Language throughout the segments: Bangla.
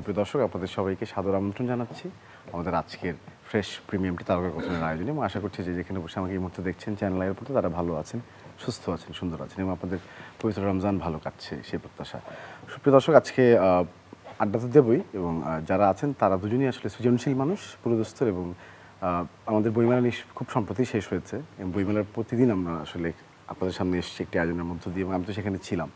সুপ্রিয় দর্শক, আপনাদের সবাইকে সাদর আমন্ত্রণ জানাচ্ছি আমাদের আজকের ফ্রেশ প্রিমিয়ামটি তারকা কথনের আয়োজনে, এবং আশা করছি যে যেখানে বসে আমাকে এই মুহূর্তে দেখছেন চ্যানেলের পথে তারা ভালো আছেন, সুস্থ আছেন, সুন্দর আছেন এবং আপনাদের পবিত্র রমজান ভালো কাটছে সেই প্রত্যাশা। সুপ্রিয় দর্শক, আজকে আড্ডা তো দেবই, এবং যারা আছেন তারা দুজনেই আসলে সৃজনশীল মানুষ, পুরোদস্তর, এবং আমাদের বইমেলা খুব সম্প্রতি শেষ হয়েছে এবং বইমেলার প্রতিদিন আমরা আসলে আপনাদের সামনে এসেছি একটি আয়োজনের মধ্য দিয়ে, এবং আমি তো সেখানে ছিলাম।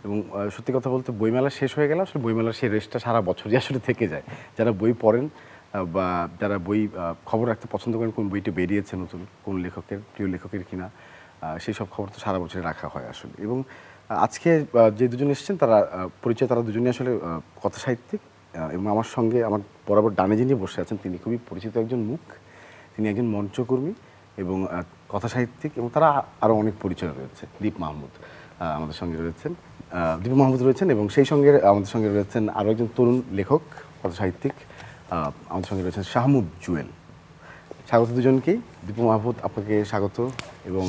এবং সত্যি কথা বলতে বইমেলা শেষ হয়ে গেলে আসলে বইমেলার সেই রেস্টটা সারা বছরই আসলে থেকে যায়। যারা বই পড়েন বা যারা বই খবর রাখতে পছন্দ করেন, কোন বইটি বেরিয়েছে নতুন, কোন লেখকের, প্রিয় লেখকের কিনা, সেই সব খবর তো সারা বছরে রাখা হয় আসলে। এবং আজকে যে দুজন এসেছেন তারা পরিচয়, তারা দুজনই আসলে কথা সাহিত্যিক, এবং আমার সঙ্গে আমার বরাবর ডানে যিনি বসে আছেন তিনি খুবই পরিচিত একজন মুখ, তিনি একজন মঞ্চকর্মী এবং কথা সাহিত্যিক, এবং তারা আরও অনেক পরিচয় রয়েছে। দীপ মাহমুদ আমাদের সঙ্গে রয়েছেন, দীপ মাহমুদ রয়েছেন, এবং সেই সঙ্গে আমাদের সঙ্গে রয়েছেন আরও একজন তরুণ লেখক, কথা সাহিত্যিক, আমাদের সঙ্গে রয়েছেন শাহমুদ জুয়েল। স্বাগত দুজনকেই। দীপ মাহমুদ, আপনাকে স্বাগত। এবং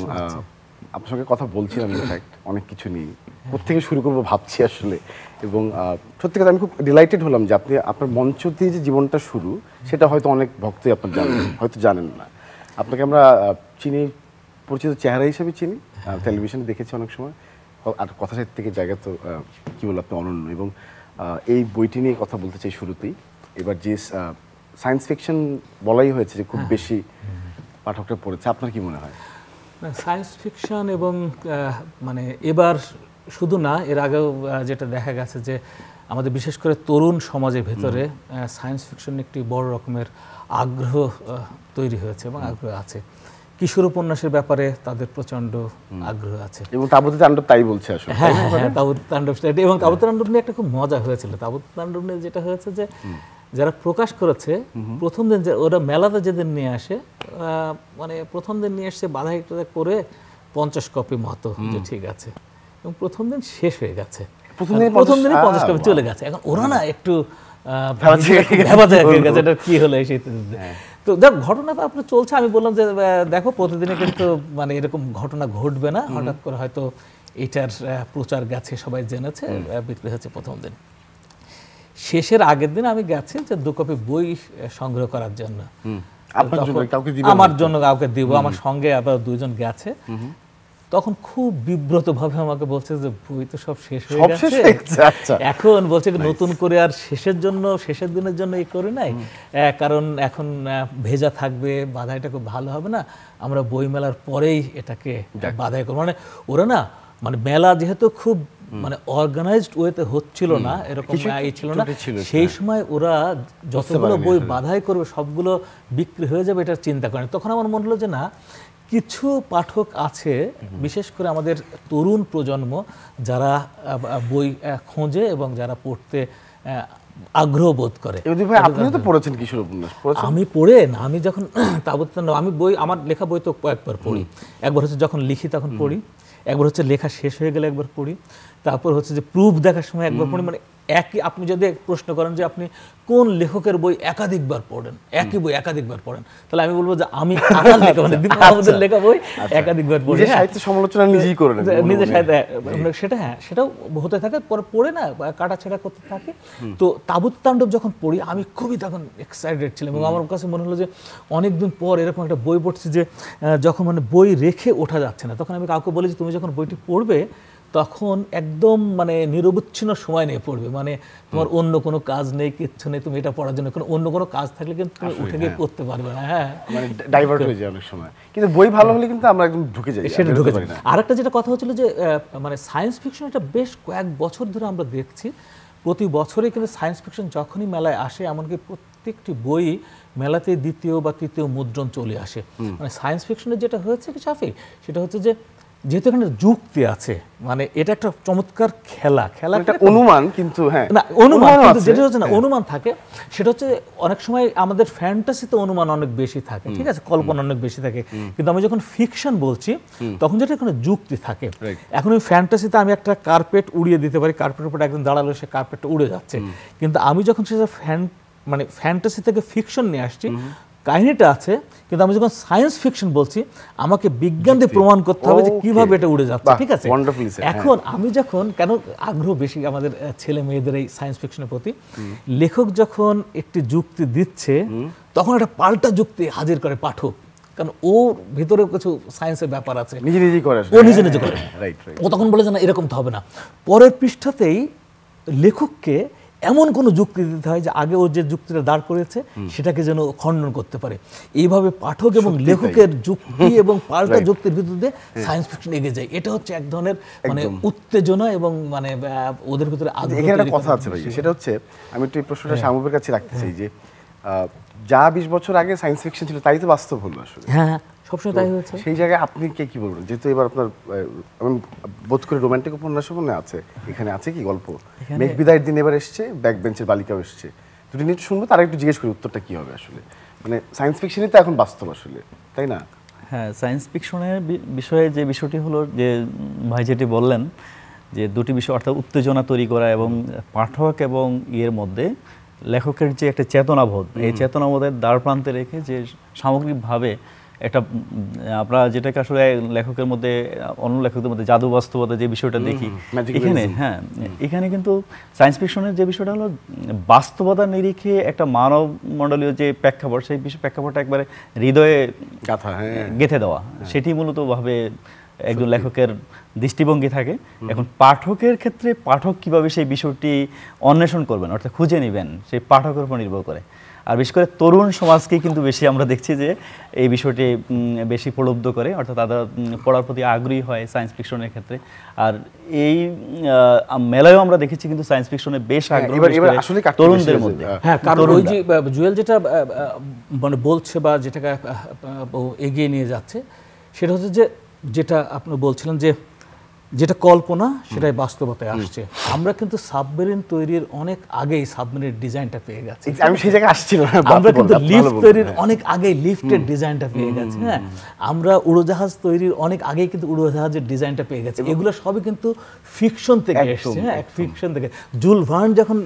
আপনার সঙ্গে কথা বলছিলাম ইনফ্যাক্ট অনেক কিছু নিয়ে, কোত্থেকে শুরু করবো ভাবছি আসলে। এবং সত্যি কথা আমি খুব ডিলাইটেড হলাম যে আপনি আপনার মঞ্চ দিয়ে যে জীবনটা শুরু, সেটা হয়তো অনেক ভক্তই আপনার জানেন, হয়তো জানেন না। আপনাকে আমরা চিনি, পরিচিত চেহারা হিসেবে চিনি, টেলিভিশনে দেখেছি অনেক সময়, আর কথা সাহিত্যিকের জায়গা তো কী বলবো, আপনি অনন্য। এবং এই বইটি নিয়ে কথা বলতে চাই শুরুতেই। এবার যে সায়েন্স ফিকশন বলাই হয়েছে যে খুব বেশি পাঠকরা পড়েছে, আপনার কি মনে হয়? সায়েন্স ফিকশন এবং মানে এবার শুধু না, এর আগেও যেটা দেখা গেছে যে আমাদের বিশেষ করে তরুণ সমাজের ভেতরে সায়েন্স ফিকশন একটি বড় রকমের আগ্রহ তৈরি হয়েছে এবং আগ্রহ আছে। কিশোর উপন্যাসের ব্যাপারে তাদের প্রচণ্ড আগ্রহ আছে, এবং তাবুত তাণ্ডব তাই বলছে আসলে। হ্যাঁ হ্যাঁ, তাবুত তাণ্ডব, এবং তাবুত তাণ্ডব নিয়ে একটা খুব মজা হয়েছিল। তাবুত তাণ্ডব নিয়ে যেটা হয়েছে যে যারা প্রকাশ করেছে প্রথম দিন, যে ওরা মেলাতে যেদিন নিয়ে আসে, মানে প্রথম দিন নিয়ে এসে বাধা একটা করে 50 কপি মতো, যে ঠিক আছে, এবং প্রথম দিন শেষ হয়ে গেছে, প্রথম দিনে 50 কপি চলে গেছে। এখন ওরা না একটু এটা কি হলো সেই। তো দেখ, ঘটনাটা আপনার চলছে, আমি বললাম যে দেখো প্রতিদিনে কিন্তু মানে এরকম ঘটনা ঘটবে না, হঠাৎ করে হয়তো এটার প্রচার গেছে, সবাই জেনেছে, বিক্রি হচ্ছে প্রথম দিন। শেষের আগের দিন আমি গেছি যে 2 কপি বই সংগ্রহ করার জন্য, আমার জন্য কাউকে দিব, আমার সঙ্গে আবার 2 জন গেছে। তখন খুব বিব্রত ভাবে আমাকে বলছে যে বই তো সব শেষ হয়ে গেছে, এখন বলছে নতুন করে আর শেষের দিনের জন্য এই করে নাই, কারণ এখন ভেজা থাকবে, বাধাইটা খুব ভালো হবে না, আমরা বই মেলার পরেই এটাকে বাধাই করবো। মানে ওরা না, মানে মেলা যেহেতু খুব মানে অর্গানাইজড ওয়েতে হচ্ছিল না, এরকম ছিল না, সেই সময় ওরা যতগুলো বই বাধাই করবে সবগুলো বিক্রি হয়ে যাবে এটা চিন্তা করেন। তখন আমার মনে হলো যে না, কিছু পাঠক আছে, বিশেষ করে আমাদের তরুণ প্রজন্ম, যারা বই খোঁজে এবং যারা পড়তে আগ্রহ বোধ করে। আমি পড়ে না, আমি যখন তাবুত তাণ্ডব, আমি বই, আমার লেখা বই তো কয়েকবার পড়ি। একবার হচ্ছে যখন লিখি তখন পড়ি, একবার হচ্ছে লেখা শেষ হয়ে গেলে একবার পড়ি, তারপর হচ্ছে যে প্রুফ দেখার সময় একবার পড়ি। মানে একই, আপনি যদি প্রশ্ন করেন যে আপনি কোন লেখকের বই একাধিকবার পড়েন, একই বই একাধিকবার পড়েন, তাহলে আমি বলবো যে আমি দীপ মাহমুদের লেখা বই একাধিকবার পড়ি। সাহিত্য সমালোচনা নিজেই করে নিজের সাহিত্য, সেটা হ্যাঁ, সেটাও হতে থাকে, পরে পড়ে না কাটাছেড়া করতে থাকে। তো তাবুত তাণ্ডব যখন পড়ি আমি খুবই তখন এক্সাইটেড ছিলাম, এবং আমার কাছে মনে হলো যে অনেকদিন পর এরকম একটা বই পড়ছি যে যখন মানে বই রেখে ওঠা যাচ্ছে না। তখন আমি কাউকে বলি যে তুমি যখন বইটি পড়বে তখন একদম মানে নিরবচ্ছিন্ন সময় নিয়ে পড়বে, মানে তোমার অন্য কোনো কাজ নেই, কিচ্ছু নেই, তুমি এটা পড়ার জন্য অন্য কোনো কাজ থাকলে কিন্তু তুমি উঠে গিয়ে পড়তে পারবে না। হ্যাঁ, মানে ডাইভার্ট হয়ে যায় অনেক সময়, কিন্তু বই ভালো হলে কিন্তু আমরা একদম ঢুকে যাই, সেটা ঢুকে যাই। আরেকটা যেটা কথা হচ্ছিল যে মানে সায়েন্স ফিকশন, এটা বেশ কয়েক বছর ধরে আমরা দেখছি, প্রতি বছরই কিন্তু সায়েন্স ফিকশন যখনই মেলায় আসে, এমনকি প্রত্যেকটি বই মেলাতে 2য় বা 3য় মুদ্রণ চলে আসে। মানে সায়েন্স ফিকশনের যেটা হয়েছে কি শাফি, সেটা হচ্ছে যে যেহেতু এখানে যুক্তি আছে, মানে এটা একটা চমৎকার খেলা একটা অনুমান, কিন্তু হ্যাঁ না অনুমান, কিন্তু যেটা হচ্ছে না অনুমান থাকে, সেটা হচ্ছে অনেক সময় আমাদের ফ্যান্টাসিতে অনুমান অনেক বেশি থাকে, ঠিক আছে, কল্পনা অনেক বেশি থাকে, কিন্তু আমি যখন ফিকশন বলছি তখন যেটা এখানে যুক্তি থাকে। এখন ওই ফ্যান্টাসিতে আমি একটা কার্পেট উড়িয়ে দিতে পারি, কার্পেটের উপর একদম দাঁড়ালো, সে কার্পেটটা উড়ে যাচ্ছে, কিন্তু আমি যখন সেটা মানে ফ্যান্টাসি থেকে ফিকশন নিয়ে আসছি, কাহিনীটা আছে, কিন্তু আমি যখন সায়েন্স ফিকশন বলছি আমাকে বিজ্ঞান দিয়ে প্রমাণ করতে হবে যে কিভাবে এটা উড়ে যাচ্ছে, ঠিক আছে? এখন আমি যখন কেন আগ্রহ বেশি আমাদের ছেলে মেয়েদের এই সায়েন্স ফিকশনের প্রতি, লেখক যখন একটি যুক্তি দিচ্ছে তখন একটা পাল্টা যুক্তি হাজির করে পাঠক, কারণ ওর ভিতরে কিছু সায়েন্সের ব্যাপার আছে, নিজে নিজে করে, ও নিজে নিজে করে। ও তখন বলে যে না এরকম তো হবে না, পরের পৃষ্ঠাতেই লেখককে এমন কোনো যুক্তি দিতে হয় যে আগে ও যে যুক্তিটা দাঁড় করেছে সেটাকে যেন খণ্ডন করতে পারে। এইভাবে পাঠক এবং লেখকের যুক্তি এবং পাল্টা যুক্তির ভিতরে সায়েন্স ফিকশন এগিয়ে যায়। এটা হচ্ছে এক ধরনের মানে উত্তেজনা এবং মানে ওদের ভিতরে আগ্রহ। এখানে একটা কথা আছে ভাই, সেটা হচ্ছে আমি একটু এই প্রশ্নটা শামুকের কাছে রাখতে চাই যে যা 20 বছর আগে সায়েন্স ফিকশন ছিল তাই তো বাস্তব হলো আসলে। হ্যাঁ, সবসময় তাই হয়েছে। সেই জায়গায় আপনি কি বলবেন, যেহেতু এবার আপনার আমি বোধ করে রোমান্টিক উপন্যাসও মনে আছে, এখানে আছে কি গল্প? মেঘ বিদায়ের দিন এবার এসছে, ব্যাক বেঞ্চের বালিকাও এসছে, দুটি নিয়ে শুনবো, তারা একটু জিজ্ঞেস করি উত্তরটা কি হবে আসলে। মানে সায়েন্স ফিকশনই তো এখন বাস্তব আসলে, তাই না? হ্যাঁ, সায়েন্স ফিকশনের বিষয়ে যে বিষয়টি হলো যে ভাই যেটি বললেন যে দুটি বিষয়, অর্থাৎ উত্তেজনা তৈরি করা এবং পাঠক এবং ইয়ের মধ্যে লেখকের যে একটা চেতনাবোধ, এই চেতনাবোধের দ্বার প্রান্তে রেখে যে সামগ্রিকভাবে একটা আমরা যেটাকে আসলে লেখকের মধ্যে অন্য লেখকদের মধ্যে জাদু বাস্তবতা যে বিষয়টা দেখি এখানে, হ্যাঁ এখানে কিন্তু সায়েন্স ফিকশনের যে বিষয়টা হলো বাস্তবতার নিরিখে একটা মানব মণ্ডলীয় যে প্রেক্ষাপট, সেই প্রেক্ষাপটটা একবারে হৃদয়ে গেঁথে দেওয়া, সেটি মূলত ভাবে একজন লেখকের দৃষ্টিভঙ্গি থাকে। এখন পাঠকের ক্ষেত্রে পাঠক কিভাবে সেই বিষয়টি অন্বেষণ করবেন, অর্থাৎ খুঁজে নেবেন, সেই পাঠকের উপর নির্ভর করে। আর বিশেষ করে তরুণ সমাজকে কিন্তু বেশি আমরা দেখছি যে এই বিষয়টি বেশি প্রলুব্ধ করে, অর্থাৎ তারা পড়ার প্রতি আগ্রহী হয় সায়েন্স ফিকশনের ক্ষেত্রে। আর এই মেলায়ও আমরা দেখেছি কিন্তু সায়েন্স ফিকশনে বেশ আগ্রহ তরুণদের মধ্যে। হ্যাঁ, কারণ ওই যে জুয়েল যেটা মানে বলছে বা যেটাকে এগিয়ে নিয়ে যাচ্ছে সেটা হচ্ছে যে যেটা আপনি বলছিলেন যে যেটা কল্পনা সেটাই বাস্তবতায় আসছে। আমরা কিন্তু সাবমেরিন তৈরির অনেক আগেই সাবমেরিনের ডিজাইনটা পেয়ে গেছি। আমি সেই জায়গায় আসছিলাম, আমরা কিন্তু লিফট তৈরির অনেক আগেই লিফটের ডিজাইনটা পেয়ে গেছি। হ্যাঁ, আমরা উড়োজাহাজ তৈরির অনেক আগেই কিন্তু উড়োজাহাজের ডিজাইনটা পেয়ে গেছি। এগুলো সবই কিন্তু ফিকশন থেকে এসেছে। হ্যাঁ, ফিকশন থেকে। জুল ভার্ন যখন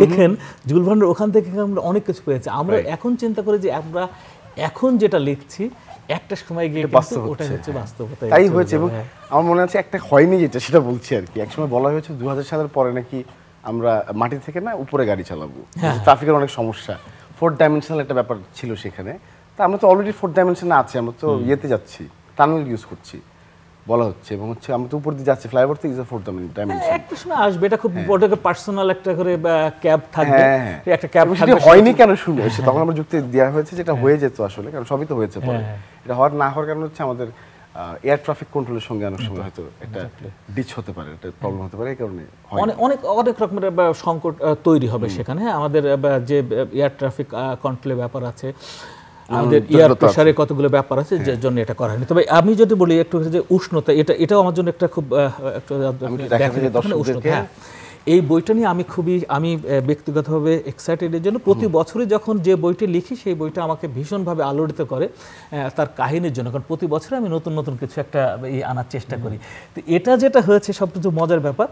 লেখেন, জুল ভার্নের ওখান থেকে আমরা অনেক কিছু পেয়েছি। আমরা এখন চিন্তা করি যে আমরা এখন যেটা লিখছি একটা সময় গিয়ে ওটা হচ্ছে বাস্তবতা, তাই হয়েছে। এবং আমার মনে আছে একটা হয়নি যেটা, সেটা বলছি আর কি। একসময় বলা হয়েছে 2000 সালের পরে নাকি আমরা মাটি থেকে না উপরে গাড়ি চালাবো, ট্রাফিকের অনেক সমস্যা, 4 ডাইমেনশনাল একটা ব্যাপার ছিল সেখানে। তা আমরা তো অলরেডি 4 ডাইমেনশনে আছি, আমরা তো ইয়েতে যাচ্ছি, টানেল ইউজ করছি বলা হচ্ছে, এবং হচ্ছে আমরা তো উপর দিয়ে যাচ্ছি, ফ্লাইওভার থেকে 4 ডাইমেনশন। একটা সময় আসবে, এটা খুব বড় পার্সোনাল একটা করে ক্যাব থাকবে, একটা ক্যাব থাকবে। হয়নি কেন শুনে তখন আমরা যুক্তি দেওয়া হয়েছে যেটা হয়ে যেত আসলে, কারণ সবই তো হয়েছে পরে। এটা হওয়ার না হওয়ার কারণ হচ্ছে আমাদের এয়ার ট্রাফিক কন্ট্রোলের সঙ্গে অনেক সময় হয়তো একটা ডিচ হতে পারে, একটা প্রবলেম হতে পারে, এই কারণে অনেক রকমের সংকট তৈরি হবে সেখানে। আমাদের যে এয়ার ট্রাফিক কন্ট্রোলের ব্যাপার আছে, আমাদের এয়ার প্রেসারে কতগুলো ব্যাপার আছে যার জন্য এটা করা হয়নি। তবে আমি যদি বলি একটু যে উষ্ণতা, এটাও আমার জন্য একটা খুব উষ্ণতা। হ্যাঁ, এই বইটা নিয়ে আমি ব্যক্তিগতভাবে এক্সাইটেড এর জন্য। প্রতি বছরই যখন যে বইটি লিখি সেই বইটা আমাকে ভীষণভাবে আলোড়িত করে তার কাহিনীর জন্য, কারণ প্রতি বছর আমি নতুন নতুন কিছু একটা আনার চেষ্টা করি। তো এটা যেটা হয়েছে সবচেয়ে মজার ব্যাপার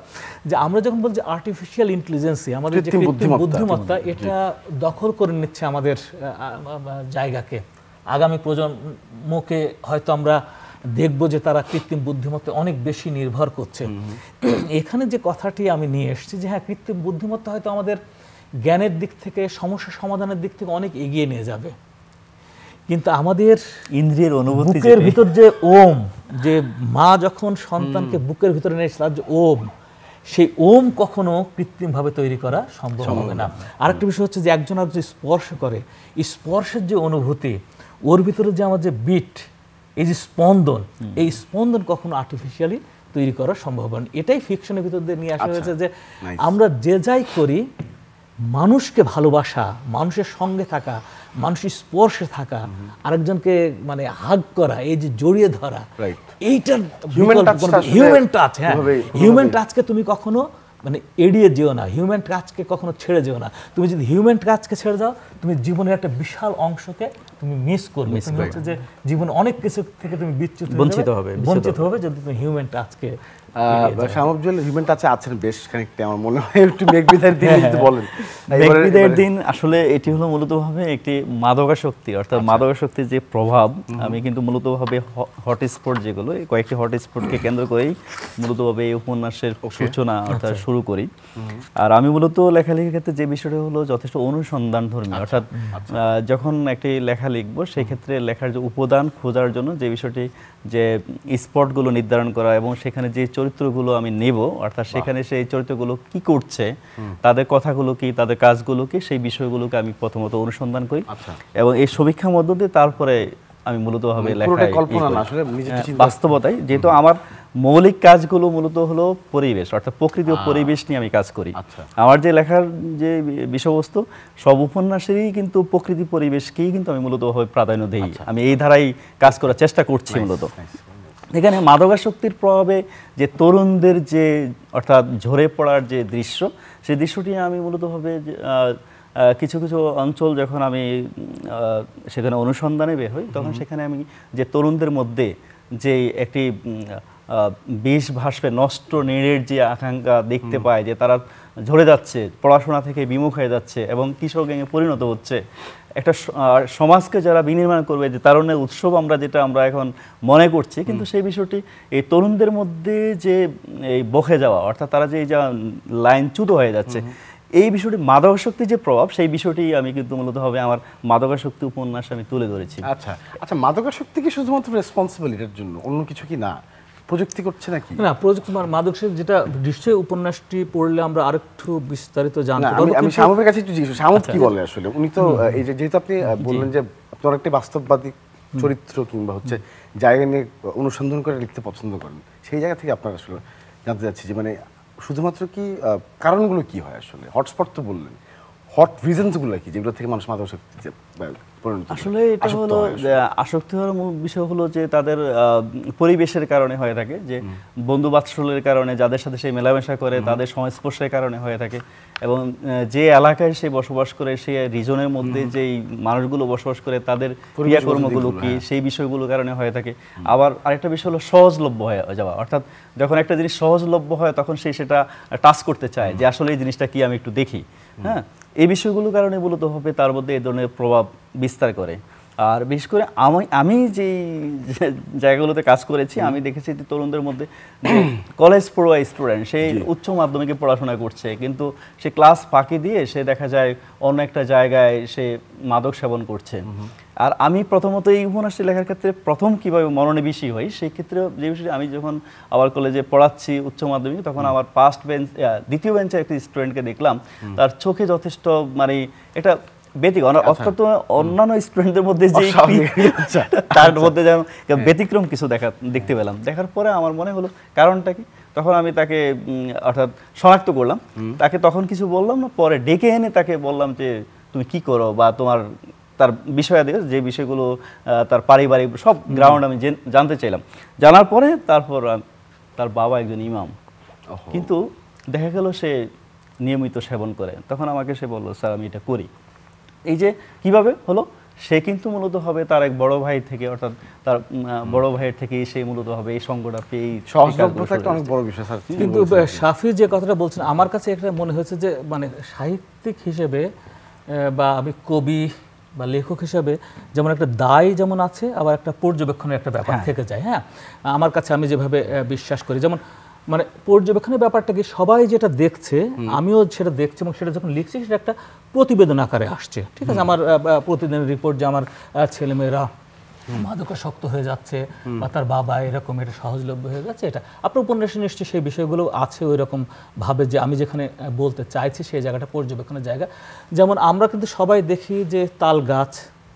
যে আমরা যখন বলছি আর্টিফিশিয়াল ইন্টেলিজেন্সি, আমাদের যে কৃত্রিম বুদ্ধিমত্তা, এটা দখল করে নিচ্ছে আমাদের জায়গাকে। আগামী প্রজন্মকে হয়তো আমরা দেখব যে তারা কৃত্রিম বুদ্ধিমত্তা অনেক বেশি নির্ভর করছে। এখানে যে কথাটি আমি নিয়ে এসেছি যে হ্যাঁ, কৃত্রিম বুদ্ধিমত্তা হয়তো আমাদের জ্ঞানের দিক থেকে, সমস্যা সমাধানের দিক থেকে অনেক এগিয়ে নিয়ে যাবে, কিন্তু আমাদের ইন্দ্রিয়ের অনুভূতি, বুকের ভিতর যে ওম, যে মা যখন সন্তানকে বুকের ভিতরে নিয়ে তার যে ওম, সেই ওম কখনো কৃত্রিমভাবে তৈরি করা সম্ভব হবে না। আরেকটা বিষয় হচ্ছে যে একজন আর যে স্পর্শ করে, এই স্পর্শের যে অনুভূতি, ওর ভিতরে যে আমার যে বিট, এই যে স্পন্দন, এই স্পন্দন কখনো আর্টিফিশিয়ালি তৈরি করা সম্ভব না। এটাই ফিকশনের ভিতর দিয়ে নিয়ে আসা হয়েছে যে আমরা যে যাই করি, মানুষকে ভালোবাসা, মানুষের সঙ্গে থাকা, মানুষের স্পর্শে থাকা, আরেকজনকে মানে হাগ করা, এই যে জড়িয়ে ধরা, এইটার হিউম্যান টাচ। হ্যাঁ, হিউম্যান টাচকে তুমি কখনো মানে এড়িয়ে যেও না, হিউম্যান টাচকে কখনো ছেড়ে যেও না। তুমি যদি হিউম্যান টাচকে ছেড়ে দাও, তুমি জীবনের একটা বিশাল অংশকে তুমি মিস করবে, তুমি হচ্ছে যে জীবনে অনেক কিছু থেকে তুমি বঞ্চিত হবে যদি তুমি হিউম্যান টাচকে শামুকজল হিউম্যান টাচে আছেন বেশ খানিকটা, আমার মনে হয় একটু মেঘবিদায়ের দিন যদি বলেন। মেঘবিদায়ের দিন আসলে এটি হলো মূলতভাবে একটি মাদকাসক্তি, অর্থাৎ মাদকাসক্তির যে প্রভাব, আমি কিন্তু মূলতভাবে হটস্পট যেগুলো, এই কয়েকটি হটস্পটকে কেন্দ্র করেই মূলতভাবে এই উপন্যাসের সূচনা অর্থাৎ শুরু করি। আর আমি মূলত লেখালেখির ক্ষেত্রে যে বিষয়টা হলো যথেষ্ট অনুসন্ধান ধর্মী, অর্থাৎ যখন একটি লেখা লিখবো সেই ক্ষেত্রে লেখার যে উপাদান খোঁজার জন্য যে বিষয়টি, যে স্পটগুলো নির্ধারণ করা এবং সেখানে যে চরিত্রগুলো আমি নেব, অর্থাৎ সেখানে সেই চরিত্রগুলো কি করছে, তাদের কথাগুলো কি, তাদের কাজগুলো কি, সেই বিষয়গুলোকে আমি প্রথমত অনুসন্ধান করি এবং এই সমীক্ষার মধ্য দিয়ে তারপরে আমি মূলতভাবে লেখায় বাস্তবতায়, যেহেতু আমার মৌলিক কাজগুলো মূলত হলো পরিবেশ, অর্থাৎ প্রকৃতি ও পরিবেশ নিয়ে আমি কাজ করি। আমার যে লেখার যে বিষয়বস্তু সব উপন্যাসেরই কিন্তু প্রকৃতি পরিবেশকেই কিন্তু আমি মূলত প্রাধান্য দিই। আমি এই ধারায় কাজ করার চেষ্টা করছি মূলত। এখানে মাদকাসক্তির প্রভাবে যে তরুণদের যে অর্থাৎ ঝরে পড়ার যে দৃশ্য, সেই দৃশ্যটি আমি মূলতভাবে কিছু কিছু অঞ্চল যখন আমি সেখানে অনুসন্ধানে বের হই, তখন সেখানে আমি যে তরুণদের মধ্যে যে একটি বিষ ভাসবে নষ্ট নীড়ের যে আকাঙ্ক্ষা দেখতে পায়, যে তারা ঝরে যাচ্ছে, পড়াশোনা থেকে বিমুখ হয়ে যাচ্ছে এবং কিশোর গ্যাংয়ে পরিণত হচ্ছে, একটা সমাজকে যারা বিনির্মাণ করবে, যে তারুণ্যের উৎসব আমরা যেটা আমরা এখন মনে করছি, কিন্তু সেই বিষয়টি এই তরুণদের মধ্যে যে এই বহে যাওয়া, অর্থাৎ তারা যে এই যা লাইনচ্যুত হয়ে যাচ্ছে, এই বিষয়টি মাদকাসক্তির যে প্রভাব, সেই বিষয়টি আমি কিন্তু মূলত হবে আমার মাদকাসক্তি উপন্যাস আমি তুলে ধরেছি। আচ্ছা আচ্ছা, মাদকাসক্তি কি শুধুমাত্র রেসপন্সিবল এটার জন্য, অন্য কিছু কি না? প্রযুক্তি করছে নাকি? না, প্রযুক্তি মাদকাসক্তি যেটা নিশ্চয়ই উপন্যাসটি পড়লে আমরা আরেকটু বিস্তারিত জানতে পারবো। আমি শামুকের কাছে একটু জিজ্ঞেস, শামুক কি বলে আসলে? উনি তো এই যে যেহেতু আপনি বললেন যে আপনার একটা বাস্তববাদী চরিত্র কিংবা হচ্ছে জায়গা নিয়ে অনুসন্ধান করে লিখতে পছন্দ করেন, সেই জায়গা থেকে আপনার আসলে জানতে চাচ্ছি যে মানে শুধুমাত্র কি কারণগুলো কি হয় আসলে? হটস্পট তো বললেন, হট রিজনসগুলো কি যেগুলো থেকে মানুষ মাদকাসক্তি আসলে এটা হলো আসক্তি হওয়ার মূল বিষয় হলো যে তাদের পরিবেশের কারণে হয়ে থাকে, যে বন্ধু বাৎসল্যের কারণে, যাদের সাথে সে মেলামেশা করে, তাদের সংস্পর্শের কারণে হয়ে থাকে, এবং যে এলাকায় সে বসবাস করে সেই রিজনের মধ্যে যেই মানুষগুলো বসবাস করে তাদের ক্রিয়াকর্মগুলো কি, সেই বিষয়গুলোর কারণে হয়ে থাকে। আবার আরেকটা বিষয় হলো সহজলভ্য হয়ে যাওয়া, অর্থাৎ যখন একটা জিনিস সহজলভ্য হয় তখন সে সেটা টাচ করতে চায়, যে আসলে এই জিনিসটা কি আমি একটু দেখি। হ্যাঁ, এই বিষয়গুলোর কারণে মূলত হবে তার মধ্যে এই ধরনের প্রভাব বিস্তার করে। আর বিশেষ করে আমি যেই জায়গাগুলোতে কাজ করেছি, আমি দেখেছি যে তরুণদের মধ্যে কলেজ পড়ুয়া স্টুডেন্ট, সেই উচ্চ মাধ্যমিকে পড়াশোনা করছে, কিন্তু সে ক্লাস ফাঁকি দিয়ে সে দেখা যায় অন্য একটা জায়গায় সে মাদক সেবন করছে। আর আমি প্রথমত এই উপন্যাসটি লেখার ক্ষেত্রে প্রথম কীভাবে মনোনিবেশী হই, সেই ক্ষেত্রে যে বিষয়টি, আমি যখন আবার কলেজে পড়াচ্ছি উচ্চ মাধ্যমিক, তখন আমার দ্বিতীয় বেঞ্চের একটি স্টুডেন্টকে দেখলাম, তার চোখে যথেষ্ট মানে এটা ব্যতিক্রম, অর্থাৎ অন্যান্য স্টুডেন্টদের মধ্যে যে তার মধ্যে যেন ব্যতিক্রম কিছু দেখতে পেলাম। দেখার পরে আমার মনে হলো কারণটা কি, তখন আমি তাকে অর্থাৎ শনাক্ত করলাম, তাকে তখন কিছু বললাম না, পরে ডেকে এনে তাকে বললাম যে তুমি কি করো, বা তোমার তার বিষয়াদি যে বিষয়গুলো, তার পারিবারিক সব গ্রাউন্ড আমি জানতে চাইলাম। জানার পরে তারপর তার বাবা একজন ইমাম, কিন্তু দেখা গেল সে নিয়মিত সেবন করে। তখন আমাকে সে বললো, স্যার আমি এটা করি। এই যে কিভাবে হলো, সে কিন্তু মূলত হবে তার এক বড় ভাই থেকে, অর্থাৎ তার বড় ভাইয়ের থেকে সে মূলত হবে এই সঙ্গটা পেয়ে। সহজলভ্যতা একটা অনেক বড় বিষয় স্যার। কিন্তু শাফি যে কথাটা বলছেন, আমার কাছে একটা মনে হয়েছে যে মানে সাহিত্যিক হিসেবে বা আমি কবি বা লেখক হিসেবে যেমন একটা দায় যেমন আছে, আবার একটা পর্যবেক্ষণের একটা ব্যাপার থেকে যায়। হ্যাঁ, আমার কাছে আমি যেভাবে বিশ্বাস করি, যেমন মানে পর্যবেক্ষণের ব্যাপারটা কি, সবাই যেটা দেখছে আমিও সেটা দেখছি, এবং সেটা যখন লিখছি সেটা একটা প্রতিবেদন আকারে আসছে। ঠিক আছে, আমার প্রতিদিনের রিপোর্ট যে আমার ছেলেমেয়েরা মাদকাসক্ত হয়ে যাচ্ছে, বা তার বাবা এরকম এটা সহজলভ্য হয়ে যাচ্ছে, এটা আপনার উপন্যাসে নিশ্চয়ই সেই বিষয়গুলো আছে ওই রকম ভাবে, যে আমি যেখানে বলতে চাইছি সেই জায়গাটা পর্যবেক্ষণের জায়গা। যেমন আমরা কিন্তু সবাই দেখি যে তাল গাছ,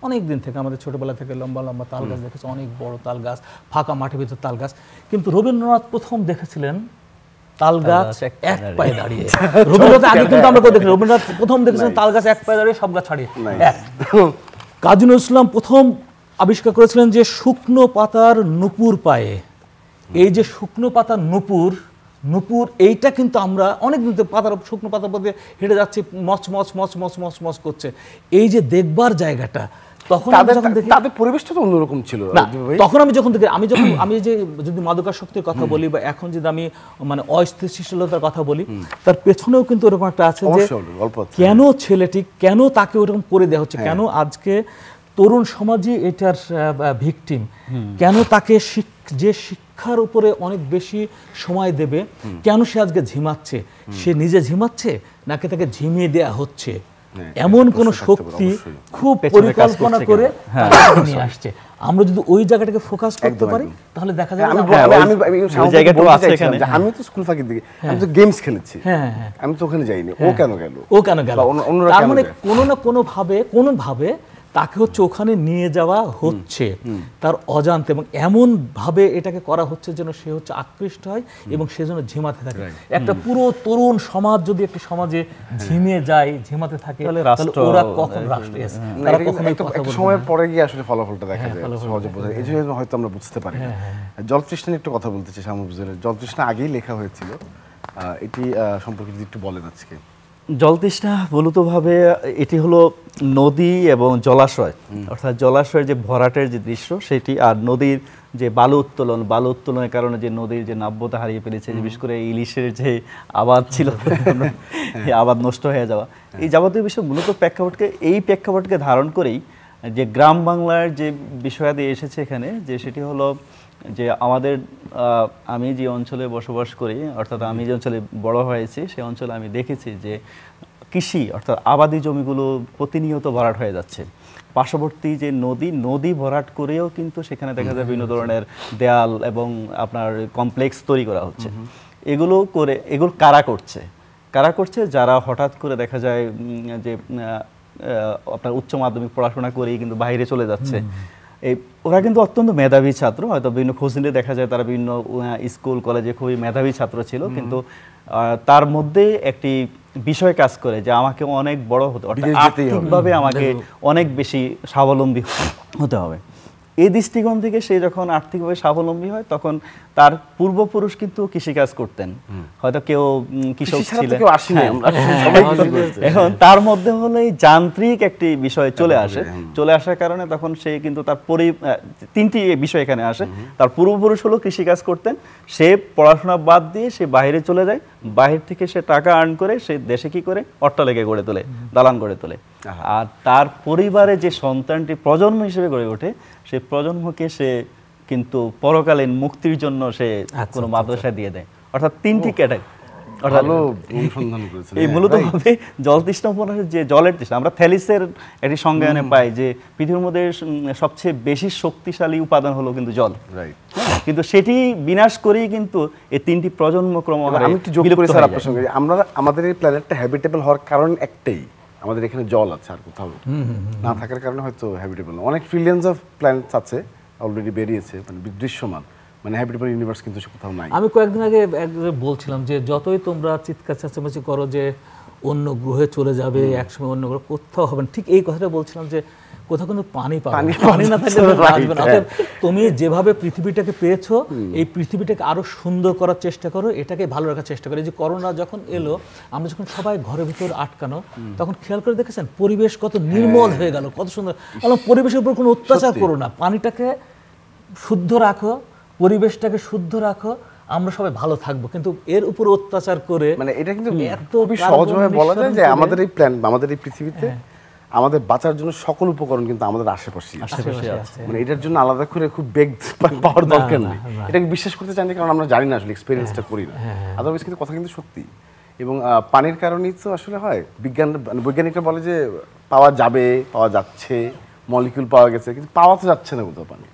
অনেক দিন থেকে আমাদের ছোটবেলা থেকে লম্বা লম্বা তাল গাছ দেখেছি, অনেক বড় তাল গাছ, ফাঁকা মাঠের ভিতর তাল গাছ। কিন্তু রবীন্দ্রনাথ প্রথম দেখেছিলেন তাল গাছ এক পায়ে দাঁড়িয়ে। রবীন্দ্রনাথ আগে কিন্তু আমরা দেখি, রবীন্দ্রনাথ প্রথম দেখেছিলেন তাল গাছ এক পায়ে দাঁড়িয়ে, সব গাছ ছাড়িয়ে। কাজী নজরুল ইসলাম প্রথম আবিষ্কার করেছিলেন যে শুকনো পাতার নুপুর পায়ে। এই যে শুকনো পাতার নুপুর, এইটা কিন্তু আমরা অনেকদিন পাতার শুকনো পাতার মধ্যে হেঁটে যাচ্ছি, মচ মচ মচ মচ মচ মচ করছে। এই যে দেখবার জায়গাটা, তখন আমি যখন দেখি তাদের পরিবেশটা তো অন্যরকম ছিল না, তখন আমি যখন দেখি আমি যে যদি মাদকাসক্তির কথা বলি বা এখন যদি আমি মানে অস্থিতিশীলতার কথা বলি, তার পেছনেও কিন্তু এরকম একটা আছে যে কেন ছেলেটি, কেন তাকে ওরকম করে দেওয়া হচ্ছে, কেন আজকে তরুণ সমাজই এটার ভিকটিম, কেন তাকে যে শিক্ষার উপরে অনেক বেশি সময় দেবে, কেন সে আজকে ঝিমাচ্ছে, সে নিজে ঝিমাচ্ছে নাকি তাকে ঝিমিয়ে দেয়া হচ্ছে, এমন কোন শক্তি খুব পরিকল্পনা করে নিয়ে আসছে। আমরা যদি ওই জায়গাটাকে ফোকাস করতে পারি তাহলে দেখা যাবে আমি তো স্কুল ফাঁকির দিকে, আমি তো গেমস খেলেছি, আমি তো ওখানে যাইনি, ও কেন গেল, তার মানে কোনো না কোনোভাবে তাকে হচ্ছে ওখানে নিয়ে যাওয়া হচ্ছে তার অজান্তে, এবং এমন ভাবে এটাকে করা হচ্ছে যেন সে হচ্ছে আকৃষ্ট হয় এবং সেজন্য ঝিমাতে থাকে। একটা পুরো তরুণ সমাজ যদি একটা সমাজে ঝিমিয়ে যায়, ঝিমাতে থাকে, তাহলে ওরা কখন রাষ্ট্র, তারা কখনো একটা সময়ের পরে গিয়ে আসলে ফলাফলটা দেখা যায়, সহজে বোঝা যায়, এই জন্য হয়তো আমরা বুঝতে পারি না। জলতৃষ্ণা নিয়ে একটু কথা বলতে চাই শামুফুজ্জামান। জলতৃষ্ণা আগেই লেখা হয়েছিল, এটি সম্পর্কে যদি একটু বলেন আজকে। জলতৃষ্ণা মূলতভাবে এটি হলো নদী এবং জলাশয়, অর্থাৎ জলাশয়ের যে ভরাটের যে দৃশ্য সেটি, আর নদীর যে বালু উত্তোলনের কারণে যে নদীর যে নাব্যতা হারিয়ে ফেলেছে, বিশেষ করে ইলিশের যে আবাদ ছিল এই আবাদ নষ্ট হয়ে যাওয়া, এই যাবতীয় বিষয় মূলত প্রেক্ষাপটকে ধারণ করেই যে গ্রাম বাংলার যে বিষয়াদি এসেছে এখানে, যে সেটি হলো যে আমাদের আমি যে অঞ্চলে বসবাস করি, অর্থাৎ আমি যে অঞ্চলে বড় হয়েছি সেই অঞ্চলে আমি দেখেছি যে কৃষি অর্থাৎ আবাদি জমিগুলো প্রতিনিয়ত ভরাট হয়ে যাচ্ছে। পার্শ্ববর্তী যে নদী ভরাট করেও কিন্তু সেখানে দেখা যায় বিভিন্ন ধরনের দেয়াল এবং আপনার কমপ্লেক্স তৈরি করা হচ্ছে। এগুলো কারা করছে? যারা হঠাৎ করে দেখা যায় যে আপনার উচ্চ মাধ্যমিক পড়াশোনা করেই কিন্তু বাইরে চলে যাচ্ছে। ওরা কিন্তু অত্যন্ত মেধাবী ছাত্র, হয়তো বিভিন্ন খোঁজ নিলে দেখা যায় তারা বিভিন্ন স্কুল কলেজে খুবই মেধাবী ছাত্র ছিল, কিন্তু তার মধ্যে একটি বিষয় কাজ করে যে আমাকে অনেক বড় হতে, অর্থাৎ আর্থিকভাবে আমাকে অনেক বেশি স্বাবলম্বী হতে হবে। এই দৃষ্টিকোণ থেকে সে যখন আর্থিকভাবে স্বাবলম্বী হয় তখন তার পূর্বপুরুষ কিন্তু কৃষিকাজ করতেন, হয়তো কেউ কৃষক ছিলেন, এখন তার মধ্যে হলো এই যান্ত্রিক একটি বিষয় চলে আসার কারণে তখন সে কিন্তু তার তিনটি বিষয় এখানে আসে। তার পূর্বপুরুষ হলো কৃষিকাজ করতেন, সে পড়াশোনা বাদ দিয়ে সে বাইরে চলে যায়, বাহির থেকে সে টাকা আর্ন করে সে দেশে কি করে অট্টালিকা গড়ে তোলে, দালান গড়ে তোলে, আর তার পরিবারে যে সন্তানটি প্রজন্ম হিসেবে গড়ে ওঠে সেই প্রজন্মকে সে কিন্তু পরকালীন মুক্তির জন্য সে কোনো মাদ্রাসায় দিয়ে দেয়। অর্থাৎ তিনটি ক্যাটাগরি, এই মূলতভাবে জলতৃষ্ণা উপন্যাসের যে জলের তৃষ্ণা, আমরা থ্যালিসের একটি সংজ্ঞায়নে পাই যে পৃথিবীর মধ্যে সবচেয়ে বেশি শক্তিশালী উপাদান হলো কিন্তু জল, কিন্তু সেটি বিনাশ করেই কিন্তু এই তিনটি প্রজন্ম ক্রমহারে বিলুপ্ত হয়ে যায়। আমরা আমাদের এই প্ল্যানেটটা হ্যাবিটেবল হওয়ার কারণ একটাই, আমাদের এখানে জল আছে, আর কোথাও না থাকার কারণে হয়তো হ্যাবিটেবল না। অনেক ট্রিলিয়ন্স অফ প্ল্যানেটস আছে অলরেডি বেরিয়েছে, মানে দৃশ্যমান, মানে হ্যাবিটেবল ইউনিভার্স কিন্তু কোথাও নাই। আমি কয়েকদিন আগে বলছিলাম যে যতই তোমরা চিৎকার চেঁচামেচি করো যে অন্য গ্রহে চলে যাবে একসময়, অন্য গ্রহে কোথাও হবে না, ঠিক এই কথাটা বলছিলাম যে কোথাও কিন্তু পানি না থাকলে বাঁচবে না। তুমি যেভাবে পৃথিবীটাকে পেয়েছো, এই পৃথিবীটাকে আরো সুন্দর করার চেষ্টা করো, এটাকে ভালো রাখার চেষ্টা করো। এই যে করোনা যখন এলো, আমরা যখন সবাই ঘরের ভিতর আটকানো, তখন খেয়াল করে দেখেছেন পরিবেশ কত নির্মল হয়ে গেল, কত সুন্দর। পরিবেশের উপর কোনো অত্যাচার করো না, পানিটাকে শুদ্ধ রাখো, পরিবেশটাকে শুদ্ধ রাখো, আমরা সবাই ভালো থাকবো। কিন্তু এর উপর অত্যাচার করে, মানে এটা কিন্তু খুবই সহজভাবে বলা যায় যে আমাদের এই প্ল্যান, আমাদের এই পৃথিবীতে আমাদের বাঁচার জন্য সকল উপকরণ কিন্তু আমাদের আশেপাশে আছে। মানে এটার জন্য আলাদা করে খুব বেগ পাওয়ার দরকার নেই, এটাকে বিশ্বাস করতে চাই না, কারণ আমরা জানি না, আসলে এক্সপেরিয়েন্সটা করি না। আদারওয়াইজ কিন্তু কথা কিন্তু সত্যি। এবং পানির কারণেই তো আসলে হয়, বৈজ্ঞানিকরা বলে যে পাওয়া যাচ্ছে, মলিকিউল পাওয়া গেছে, কিন্তু পাওয়া তো যাচ্ছে না কোথাও পানি।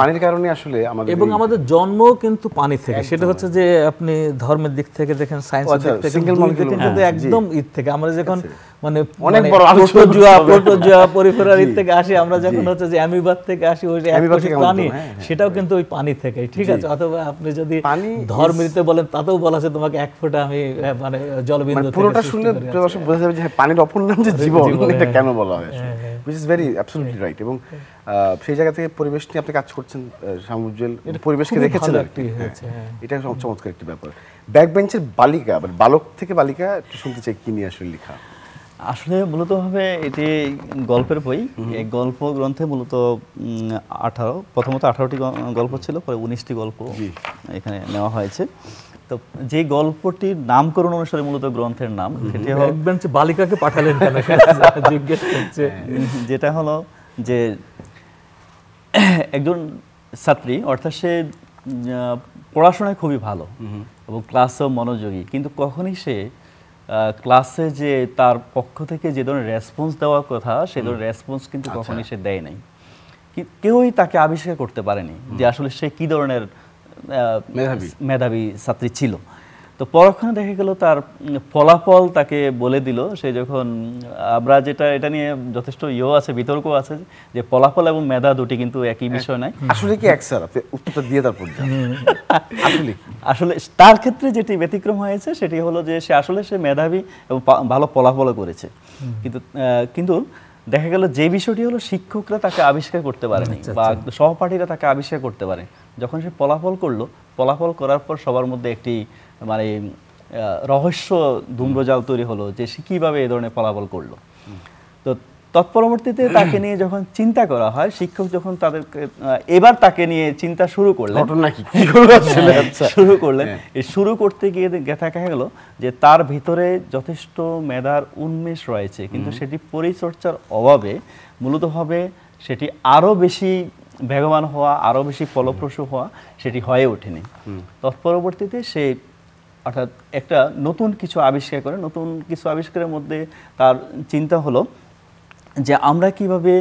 পানির কারণে আসলে আমাদের, এবং আমাদের জন্ম কিন্তু পানি থেকে, সেটা হচ্ছে যে আপনি ধর্মের দিক থেকে দেখেন, সায়েন্সের দিক থেকে কিন্তু একদম ঈদ থেকে আমরা যখন মানে অনেক বড় প্রোটোজোয়া পরিফেরার ঈদ থেকে আসি, আমরা যখন হচ্ছে যে অ্যামিবার থেকে আসি, ওই যে প্রাণী, সেটাও কিন্তু ওই পানি থেকে, ঠিক আছে। অথবা আপনি যদি ধর্মীতে বলেন তাতেও বলা আছে তোমাকে এক ফোঁটা আমি মানে জলবিন্দু, পুরোটা শুনলে বোঝা যাবে যে পানির অপর নাম যে জীবন, এটা কেন বলা হয়, which is very absolutely right। এবং সেই জায়গা থেকে পরিবেশ নিয়ে আপনি কাজ করছেন শামুজ্জ্বল, পরিবেশকে দেখেছেন আর কি, এটা চমৎকার একটি ব্যাপার। ব্যাক বেঞ্চের বালিকা, বালক থেকে বালিকা, একটু শুনতে চাই কি নিয়ে আসলে লেখা। আসলে মূলত ভাবে এটি গল্পের বই। এই গল্প গ্রন্থে মূলত 18 প্রথমত 18টি গল্প ছিল, পরে 19টি গল্প এখানে নেওয়া হয়েছে। তো যে গল্পটির নামকরণ অনুসারে মূলত গ্রন্থের নাম, সেটি হলো একবেঞ্চে বালিকাকে পাঠালেন কেন জিজ্ঞেস করছে। যেটা হলো যে একজন ছাত্রী, অর্থাৎ সে পড়াশোনায় খুবই ভালো এবং ক্লাসেও মনোযোগী, কিন্তু কখনই সে ক্লাসে যে তার পক্ষ থেকে যে ধরনের রেসপন্স দেওয়ার কথা সে ধরনের রেসপন্স কিন্তু কখনই সে দেয় নাই। কেউই তাকে আবিষ্কার করতে পারেনি যে আসলে সে কি ধরনের মেধাবী ছাত্রী ছিল। তো পরক্ষণে দেখা গেল তার ফলাফল তাকে বলে দিল। সে যখন আমরা এটা নিয়ে যথেষ্ট আছে, বিতর্ক আছে যে ফলাফল এবং মেধা দুটি কিন্তু একই বিষয় নয়। আসলে কি এক স্যার আপনি উত্তরটা দিয়ে তারপর আসলে তার ক্ষেত্রে যেটি ব্যতিক্রম হয়েছে সেটি হলো যে সে মেধাবী এবং ভালো ফলাফলও করেছে, কিন্তু দেখা গেল যে বিষয়টি হলো শিক্ষকরা তাকে আবিষ্কার করতে পারেনি বা সহপাঠীরা তাকে আবিষ্কার করতে পারে। যখন সে ফলাফল করার পর সবার মধ্যে একটি মানে রহস্য ধূম্রজাল তৈরি হলো যে সে কিভাবে এই ধরনের ফলাফল করলো। তো তৎপরবর্তীতে তাকে নিয়ে যখন চিন্তা করা হয়, শিক্ষক যখন এবার তাকে নিয়ে চিন্তা শুরু করলেন, শুরু করতে গিয়ে দেখা গেল যে তার ভিতরে যথেষ্ট মেধার উন্মেষ রয়েছে, কিন্তু সেটি পরিচর্যার অভাবে মূলতভাবে সেটি আরো বেশি বেগবান হওয়া, আরো বেশি ফলপ্রসূ হওয়া সেটি হয়ে ওঠেনি। তৎপরবর্তীতে সে অর্থাৎ একটা নতুন কিছু আবিষ্কার করে, নতুন কিছু আবিষ্কারের মধ্যে তার চিন্তা হলো যে আমরা কিভাবে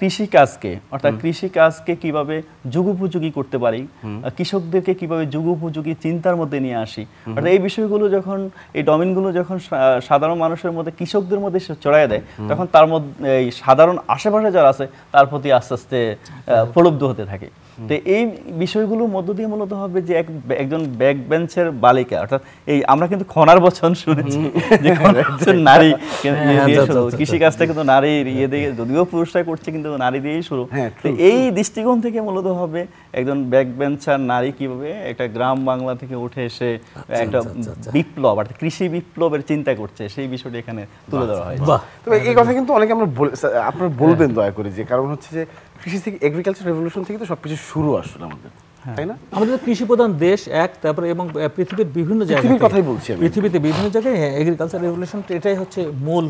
কৃষিকাজকে কিভাবে যুগোপযোগী করতে পারি, কৃষকদেরকে কিভাবে যুগোপযোগী চিন্তার মধ্যে নিয়ে আসি। অর্থাৎ এই বিষয়গুলো যখন, এই ডমিনগুলো যখন সাধারণ মানুষের মধ্যে, কৃষকদের মধ্যে ছড়াইয়া দেয়, তখন তার মধ্যে এই সাধারণ আশেপাশে যারা আছে তার প্রতি আস্তে আস্তে প্রলুব্ধ হতে থাকে। তো এই বিষয়গুলোর মধ্য দিয়ে মূলত হবে যে একজন ব্যাক বেঞ্চের বালিকা, অর্থাৎ এই আমরা কিন্তু খনার বচন শুনেছি যে নারী কৃষিকাজটা কিন্তু নারীর দিয়ে, যদিও পুরুষরা করছে কিন্তু নারী দিয়েই শুরু। তো এই দৃষ্টিকোণ থেকে মূলত হবে একজন ব্যাক বেঞ্চার নারী কিভাবে একটা গ্রাম বাংলা থেকে উঠে এসে একটা বিপ্লব, অর্থাৎ কৃষি বিপ্লবের চিন্তা করছে, সেই বিষয়টি এখানে তুলে ধরা হয়। তবে এই কথা কিন্তু অনেকে আপনারা বলবেন দয়া করে, যে কারণ হচ্ছে যে কৃষি থেকে, এগ্রিকালচার রেভলিউশন থেকে তো সবকিছু শুরু আসলে আমাদের, তাই না? আমাদের কৃষি প্রধান দেশ তারপরে এবং পৃথিবীর বিভিন্ন জায়গায়, কথাই বলছি পৃথিবীতে বিভিন্ন জায়গায় এগ্রিকালচার রেভলিউশন, এটাই হচ্ছে মূল।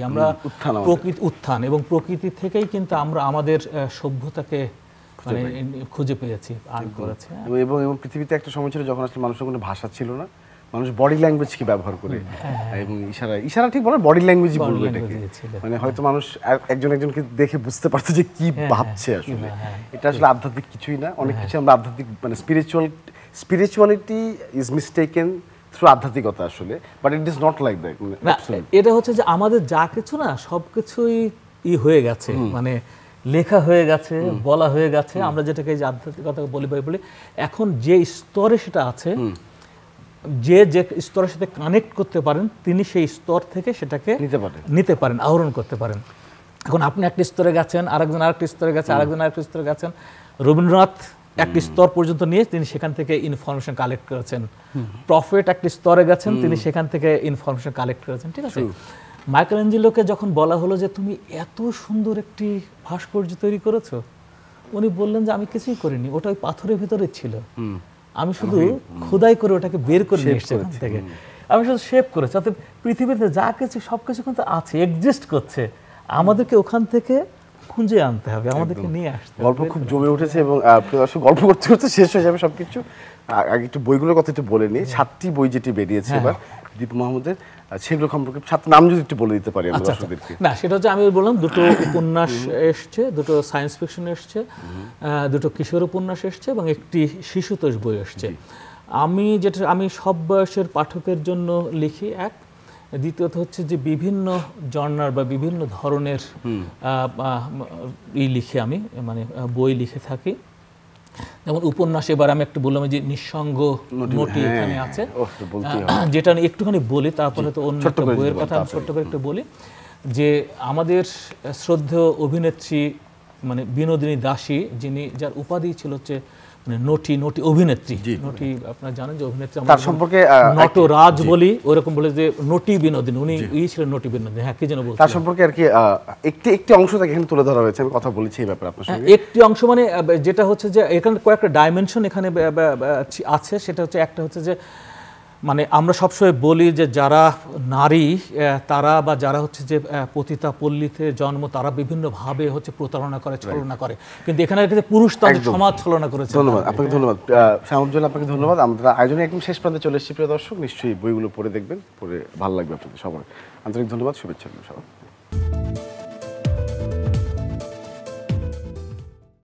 আমরা উত্থান এবং প্রকৃতি থেকেই কিন্তু আমরা আমাদের সভ্যতাকে মানে খুঁজে পেয়েছি, আর্ন করেছি। এবং পৃথিবীতে একটা সময় ছিল যখন আসলে মানুষের কোনো ভাষা ছিল না, মানুষ বডি ল্যাঙ্গুয়েজ কি ব্যবহার করে এবং ইশারা ঠিক বলে বডি ল্যাঙ্গুয়েজই বলবে এটাকে, মানে হয়তো মানুষ একজনকে দেখে বুঝতে পারতো যে কি ভাবছে আসলে। এটা আসলে আধ্যাত্মিক কিছুই না, অনেক কিছু আমরা আধ্যাত্মিক মানে স্পিরিচুয়ালিটি ইজ মিস্টেকেন থ্রু আধ্যাত্মিকতা আসলে, but it is not like that. এটা হচ্ছে যে আমাদের যা কিছু না সবকিছুই হয়ে গেছে, মানে লেখা হয়ে গেছে, বলা হয়ে গেছে। আমরা যেটাকে যে আধ্যাত্মিকতা বলি এখন যে স্তরে সেটা আছে, যে স্তরের সাথে কানেক্ট করতে পারেন তিনি সেই স্তর থেকে সেটাকে নিতে পারেন, আহরণ করতে পারেন। এখন আপনি একটা স্তরে গেছেন, আরেকজন আরেকটি স্তরে গেছে, আরেকজন আরেকটি স্তরে গেছেন। রবীন্দ্রনাথ একটি স্তর পর্যন্ত নিয়ে তিনি সেখান থেকে ইনফরমেশন কালেক্ট করেছেন। প্রফেট একটি স্তরে গেছেন, তিনি সেখান থেকে ইনফরমেশন কালেক্ট করেছেন, ঠিক আছে? মাইকেলেঞ্জেলোকে যখন বলা হলো যে তুমি এত সুন্দর একটি ভাস্কর্য তৈরি করেছো, উনি বললেন যে আমি কিছুই করিনি, ওটা ওই পাথরের ভিতরে ছিল, আমি শুধু খোদাই করে ওটাকে বের করে নিয়ে এসেছি ওখান থেকে, আমি শুধু শেপ করেছি। অর্থাৎ পৃথিবীতে যা কিছু সবকিছু কিন্তু আছে, এক্সিস্ট করছে, আমাদেরকে ওখান থেকে খুঁজে আনতে হবে, আমাদেরকে নিয়ে আসতে হবে। গল্প খুব জমে উঠেছে এবং গল্প করতে করতে শেষ হয়ে যাবে সবকিছু। আগে একটু বইগুলোর কথা একটু বলে নিই। 7টি বই যেটি বেরিয়েছে এবার দীপু মাহমুদের, সেগুলো সম্পর্কে 7 নাম যদি একটু বলে দিতে পারি আমরা দর্শকদেরকে। না, সেটা হচ্ছে আমি বললাম দুটো উপন্যাস এসছে, দুটো সায়েন্স ফিকশন এসছে, দুটো কিশোর উপন্যাস এসছে এবং একটি শিশুতোষ বই এসছে। আমি সব বয়সের পাঠকের জন্য লিখি, এক। দ্বিতীয়ত হচ্ছে যে বিভিন্ন জনরার বা বিভিন্ন ধরনের লিখি আমি, মানে বই লিখে থাকি। যেমন উপন্যাস এবার আমি একটু বললাম যে নিঃসঙ্গ নটি এখানে আছে, যেটা আমি একটুখানি বলি, তারপরে তো অন্য একটা বইয়ের কথা আমি ছোট্ট করে একটু বলি। যে আমাদের শ্রদ্ধেয় অভিনেত্রী মানে বিনোদিনী দাসী, যার উপাধি ছিল হচ্ছে নটি অভিনেত্রী, নটি আপনারা জানেন যে অভিনেত্রী, তার সম্পর্কে নটরাজ বলি, ওরকম বলে যে নটি বিনোদিনী, উনি ছিলেন নটি বিনোদিনী। হ্যাঁ, কি যেন বলছেন? তার সম্পর্কে আর কি একটি অংশ থেকে এখানে তুলে ধরা হয়েছে, আমি কথা বলেছি এই ব্যাপারে আপনার সঙ্গে। একটি অংশ মানে যেটা হচ্ছে যে এখানে কয়েকটা ডাইমেনশন এখানে আছে। সেটা হচ্ছে, একটা হচ্ছে যে মানে আমরা সবসময় বলি যে যারা নারী তারা বা যারা হচ্ছে যে পতিতা পল্লীতে জন্ম, তারা বিভিন্নভাবে হচ্ছে প্রতারণা করে, ছলনা করে, কিন্তু এখানে পুরুষ তাদের সমাজ ছলনা করেছে। ধন্যবাদ আপনাকে, ধন্যবাদ শামুজ্জ্বল, আপনাকে ধন্যবাদ। আমরা আয়োজনে একদম শেষ প্রান্তে চলে এসেছি প্রিয় দর্শক, নিশ্চয়ই বইগুলো পড়ে দেখবেন, পড়ে ভালো লাগবে আপনাদের সবার। আন্তরিক ধন্যবাদ, শুভেচ্ছা সবার।